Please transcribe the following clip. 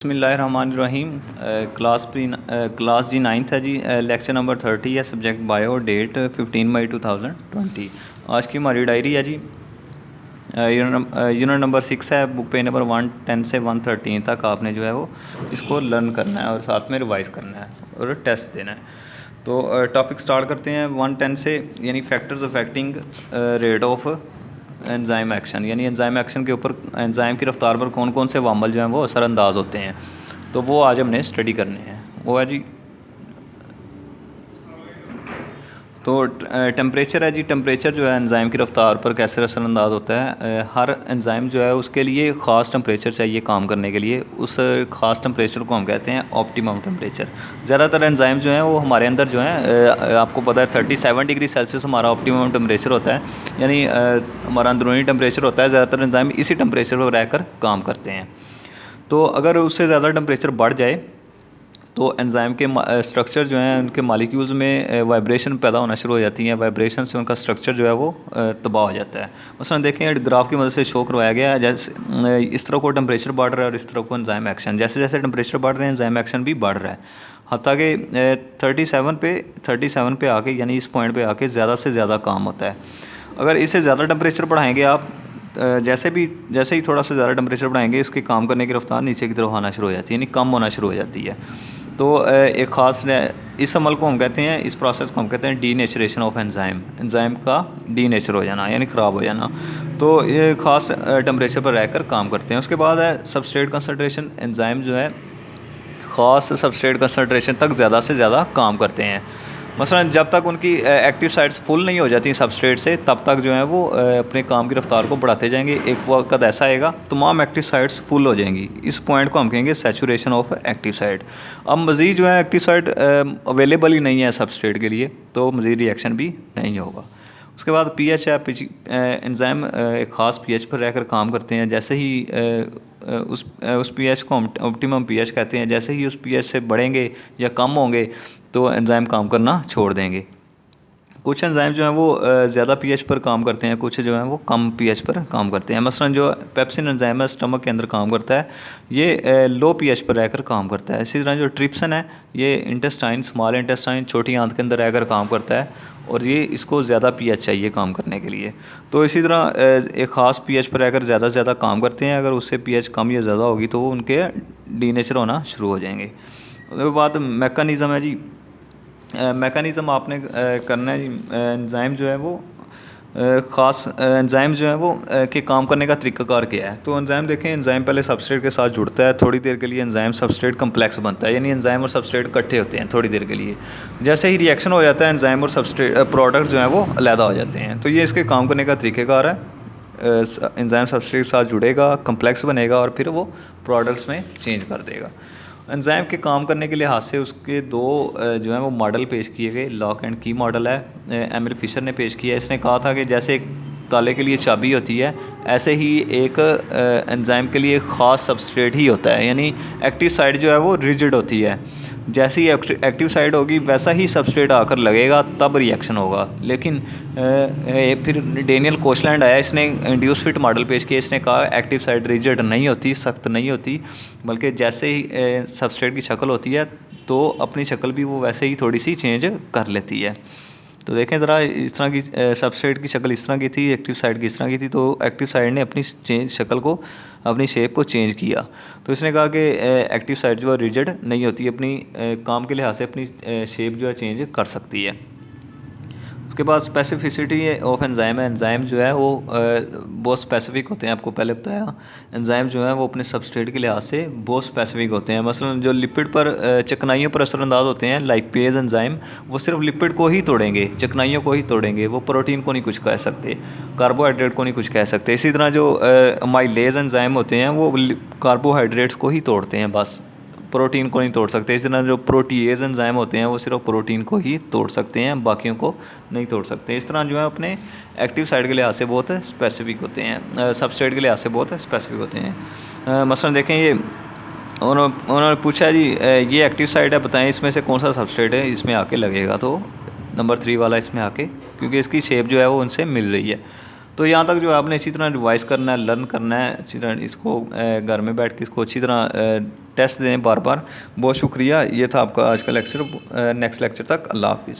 बिस्मिल्लाहिर्रहमानिर्रहीम। क्लास जी नाइन्थ है जी। Lecture number 30 है, सब्जेक्ट बायो, डेट 15 मई 2020। आज की हमारी डायरी है जी। यूनिट नंबर 6 है, बुक पेज नंबर 110 से 113 तक आपने जो है वो इसको लर्न करना है और साथ में रिवाइज करना है और टेस्ट देना है। तो टॉपिक स्टार्ट करते हैं 110 से, यानी factors affecting rate of enzyme action, यानी एंजाइम एक्शन के ऊपर एंजाइम की रफ्तार पर कौन कौन से वामल जो हैं वो असरअंदाज होते हैं। तो वो आज हमने स्टडी करने हैं। वो है जी, तो टेम्परेचर है जी। टेम्परेचर जो है एंजाइम की रफ्तार पर कैसे असरअंदाज होता है। हर एंजाइम जो है उसके लिए ख़ास टेम्परेचर चाहिए काम करने के लिए। उस ख़ास टेम्परेचर को हम कहते हैं ऑप्टिमम टेम्परेचर। ज़्यादातर एंजाइम जो हैं वो हमारे अंदर जो है, आपको पता है 37 डिग्री सेल्सियस हमारा ऑप्टिमम टेम्परेचर होता है, यानी हमारा अंदरूनी टेम्परेचर होता है। ज़्यादातर एंजाइम इसी टेम्परेचर पर रहकर काम करते हैं। तो अगर उससे ज़्यादा टेम्परेचर बढ़ जाए तो एंजाइम के स्ट्रक्चर जो हैं उनके मालिक्यूल्स में वाइब्रेशन पैदा होना शुरू हो जाती हैं। वाइब्रेशन से उनका स्ट्रक्चर जो है वो तबाह हो जाता है। मसलन देखें, ग्राफ की मदद से शो करवाया गया है, जैसे इस तरह को टेम्परेचर बढ़ रहा है और इस तरह को एंजाइम एक्शन। जैसे जैसे टेम्परेचर बढ़ रहे हैं एंजाइम एक्शन भी बढ़ रहा है, हत्ता कि 37 पे आके, यानी इस पॉइंट पे आके ज़्यादा से ज़्यादा काम होता है। अगर इससे ज़्यादा टेम्परेचर बढ़ाएंगे आप, जैसे ही थोड़ा सा ज़्यादा टेम्परेचर बढ़ाएंगे, इसके काम करने की रफ्तार नीचे की तरफ आना शुरू हो जाती है, यानी कम होना शुरू हो जाती है। तो एक ख़ास इस अमल को हम कहते हैं, इस प्रोसेस को हम कहते हैं डीनेचरेशन ऑफ एंजाइम। एंजाइम का डीनेचर हो जाना, यानी ख़राब हो जाना। तो ये ख़ास टेम्परेचर पर रहकर काम करते हैं। उसके बाद है सबस्ट्रेट कंसनट्रेशन। एंजाइम जो है ख़ास सबस्ट्रेट कंसनट्रेशन तक ज़्यादा से ज़्यादा काम करते हैं। मसलन जब तक उनकी एक्टिव साइट्स फुल नहीं हो जाती सबस्ट्रेट से, तब तक जो है वो अपने काम की रफ्तार को बढ़ाते जाएंगे। एक वक्त ऐसा आएगा तमाम एक्टिव साइट्स फुल हो जाएंगी। इस पॉइंट को हम कहेंगे सैचुरेशन ऑफ एक्टिव साइट। अब मज़ीद जो है एक्टिव साइट अवेलेबल ही नहीं है सबस्ट्रेट के लिए, तो मज़ीद रिएक्शन भी नहीं होगा। उसके बाद पीएच है। एंजाइम एक ख़ास पीएच पर रहकर काम करते हैं। जैसे ही उस पीएच को हम ऑप्टिमम पीएच कहते हैं। जैसे ही उस पीएच से बढ़ेंगे या कम होंगे तो एंजाइम काम करना छोड़ देंगे। कुछ एंजाइम जो हैं वो ज़्यादा पीएच पर काम करते हैं, कुछ जो हैं वो कम पीएच पर काम करते हैं। मसलन जो पेप्सिन एंजाइम है, स्टमक के अंदर काम करता है, ये लो पीएच पर रहकर काम करता है। इसी तरह जो ट्रिप्सिन है, ये इंटेस्टाइन, स्मॉल इंटेस्टाइन, छोटी आंत के अंदर रहकर काम करता है, और ये इसको ज़्यादा पीएच चाहिए काम करने के लिए। तो इसी तरह एक ख़ास पीएच पर रहकर ज़्यादा से ज़्यादा काम करते हैं। अगर उससे पीएच कम या ज़्यादा होगी तो वो उनके डीनेचर होना शुरू हो जाएंगे। उसके बाद मैकेनिज़्म है जी। मैकेनिज़्म आपने करना है जी। एंजाइम जो है वो ख़ास एंजाइम जो है वो के काम करने का तरीक़ाकार क्या है। तो एंजाइम देखें, एंजाइम पहले सबस्ट्रेट के साथ जुड़ता है। थोड़ी देर के लिए एंजाइम सबस्ट्रेट कम्प्लेक्स बनता है, यानी एंजाइम और सबस्ट्रेट इकट्ठे होते हैं थोड़ी देर के लिए। जैसे ही रिएक्शन हो जाता है, एंजाइम और सबस्ट्रेट प्रोडक्ट जो हैं वो अलहदा हो जाते हैं। तो ये इसके काम करने का तरीक़ाकार है। एंजाइम सबस्ट्रेट के साथ जुड़ेगा, कम्प्लेक्स बनेगा और फिर वो प्रोडक्ट्स में चेंज कर देगा। एंजाइम के काम करने के लिहाज से उसके दो जो है वो मॉडल पेश किए गए। लॉक एंड की मॉडल है, एमिल फिशर ने पेश किया। इसने कहा था कि जैसे एक ताले के लिए चाबी होती है, ऐसे ही एक एंजाइम के लिए ख़ास सबस्ट्रेट ही होता है, यानी एक्टिव साइड जो है वो रिजिड होती है। जैसी एक्टिव साइड होगी वैसा ही सबस्ट्रेट आकर लगेगा, तब रिएक्शन होगा। लेकिन फिर डेनियल कोचलैंड आया, इसने इंड्यूस फिट मॉडल पेश किया। इसने कहा एक्टिव साइड रिजिड नहीं होती, सख्त नहीं होती, बल्कि जैसे ही सबस्ट्रेट की शक्ल होती है तो अपनी शक्ल भी वो वैसे ही थोड़ी सी चेंज कर लेती है। तो देखें ज़रा, इस तरह की सबस्ट्रेट की शक्ल इस तरह की थी, एक्टिव साइड की इस तरह की थी। तो एक्टिव साइड ने अपनी शक्ल को, अपनी शेप को चेंज किया। तो इसने कहा कि एक्टिव साइड जो है रिजिड नहीं होती, अपनी काम के लिहाज से अपनी शेप जो है चेंज कर सकती है। उसके बाद स्पेसिफिसिटी ऑफ एंजाइम है। एंजाइम जो है वो बहुत स्पेसिफिक होते हैं, आपको पहले बताया। एंजाइम जो है वो अपने सबस्ट्रेट के लिहाज से बहुत स्पेसिफिक होते हैं। मसलन जो लिपिड पर चिकनाइयों पर असरअंदाज होते हैं, लाइपेज एंजाइम, वो सिर्फ लिपिड को ही तोड़ेंगे, चिकनाइयों को ही तोड़ेंगे। वो प्रोटीन को नहीं कुछ कह सकते, कार्बोहाइड्रेट को नहीं कुछ कह सकते। इसी तरह जो माइलेज एंजाइम होते हैं वो कार्बोहाइड्रेट्स को ही तोड़ते हैं, बस प्रोटीन को नहीं तोड़ सकते। इस तरह जो प्रोटीएज एंजाइम होते हैं वो सिर्फ प्रोटीन को ही तोड़ सकते हैं, बाकियों को नहीं तोड़ सकते। इस तरह जो है अपने एक्टिव साइड के लिहाज से बहुत स्पेसिफिक होते हैं, सबस्ट्रेट के लिहाज से बहुत स्पेसिफिक होते हैं। मसलन देखें, ये उन्होंने पूछा जी ये एक्टिव साइड है, बताएं इसमें से कौन सा सबस्ट्रेट है इसमें आके लगेगा। तो नंबर 3 वाला इसमें आके, क्योंकि इसकी शेप जो है वो उनसे मिल रही है। तो यहाँ तक जो आपने अच्छी तरह रिवाइज़ करना है, लर्न करना है अच्छी तरह। इसको घर में बैठ के इसको अच्छी तरह टेस्ट दें बार बार। बहुत शुक्रिया, ये था आपका आज का लेक्चर। नेक्स्ट लेक्चर तक अल्लाह हाफिज़।